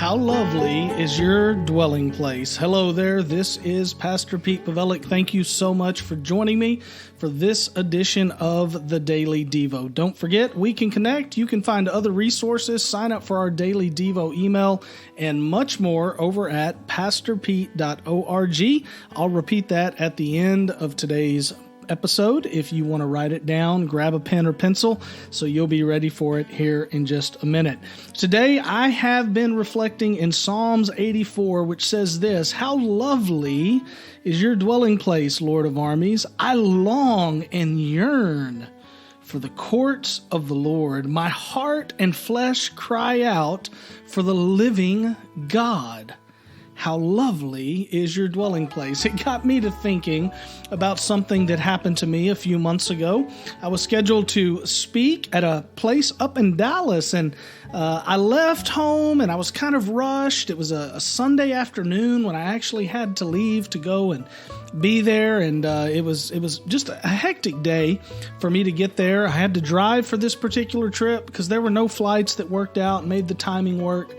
How lovely is your dwelling place? Hello there, this is Pastor Pete Pawelek. Thank you so much for joining me for this edition of the Daily Devo. Don't forget, we can connect. You can find other resources, sign up for our Daily Devo email, and much more over at pastorpete.org. I'll repeat that at the end of today's episode. If you want to write it down, grab a pen or pencil so you'll be ready for it here in just a minute. Today, I have been reflecting in Psalms 84, which says this: "How lovely is your dwelling place, Lord of armies. I long and yearn for the courts of the Lord. My heart and flesh cry out for the living God." How lovely is your dwelling place? It got me to thinking about something that happened to me a few months ago. I was scheduled to speak at a place up in Dallas, and I left home and I was kind of rushed. It was a Sunday afternoon when I actually had to leave to go and be there, and it was just a hectic day for me to get there. I had to drive for this particular trip because there were no flights that worked out and made the timing work.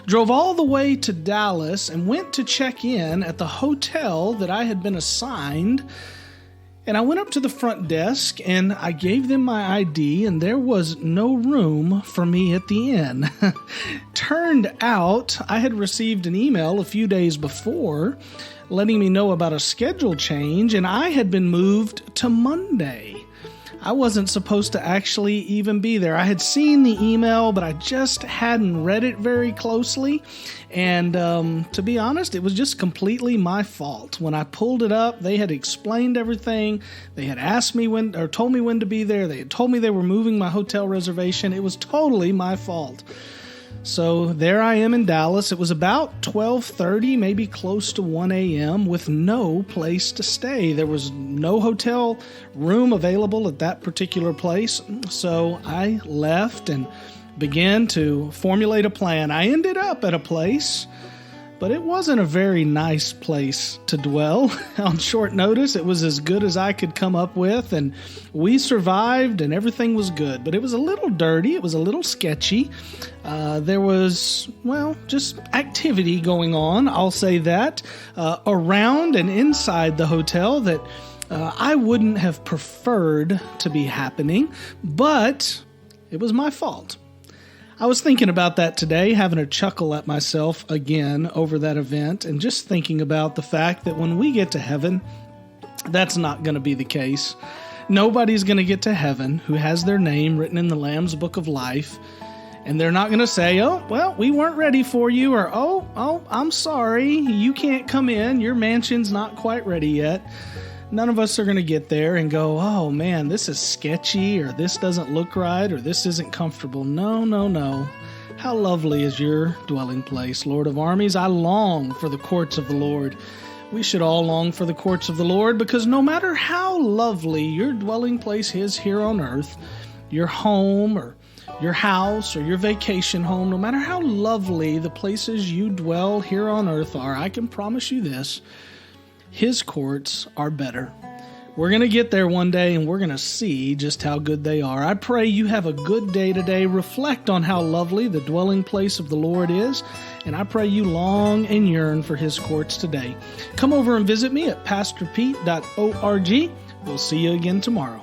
Drove all the way to Dallas and went to check in at the hotel that I had been assigned. And I went up to the front desk and I gave them my ID, and there was no room for me at the inn. Turned out I had received an email a few days before letting me know about a schedule change, and I had been moved to Monday. I wasn't supposed to actually even be there. I had seen the email, but I just hadn't read it very closely. And to be honest, it was just completely my fault. When I pulled it up, they had explained everything. They had asked me when, or told me when to be there. They had told me they were moving my hotel reservation. It was totally my fault. So there I am in Dallas. It was about 12:30, maybe close to 1 a.m. with no place to stay. There was no hotel room available at that particular place. So I left and began to formulate a plan. I ended up at a place, but it wasn't a very nice place to dwell. On short notice, it was as good as I could come up with, and we survived and everything was good. But it was a little dirty. It was a little sketchy. There was, just activity going on, I'll say that, around and inside the hotel that I wouldn't have preferred to be happening, but it was my fault. I was thinking about that today, having a chuckle at myself again over that event, and just thinking about the fact that when we get to heaven, that's not going to be the case. Nobody's going to get to heaven who has their name written in the Lamb's Book of Life, and they're not going to say, "Oh, well, we weren't ready for you," or, oh, I'm sorry, you can't come in, your mansion's not quite ready yet. None of us are going to get there and go, "Oh man, this is sketchy," or "This doesn't look right," or "This isn't comfortable." No. How lovely is your dwelling place, Lord of armies. I long for the courts of the Lord. We should all long for the courts of the Lord, because no matter how lovely your dwelling place is here on earth, your home or your house or your vacation home, no matter how lovely the places you dwell here on earth are, I can promise you this: His courts are better. We're going to get there one day, and we're going to see just how good they are. I pray you have a good day today. Reflect on how lovely the dwelling place of the Lord is, and I pray you long and yearn for His courts today. Come over and visit me at pastorpete.org. We'll see you again tomorrow.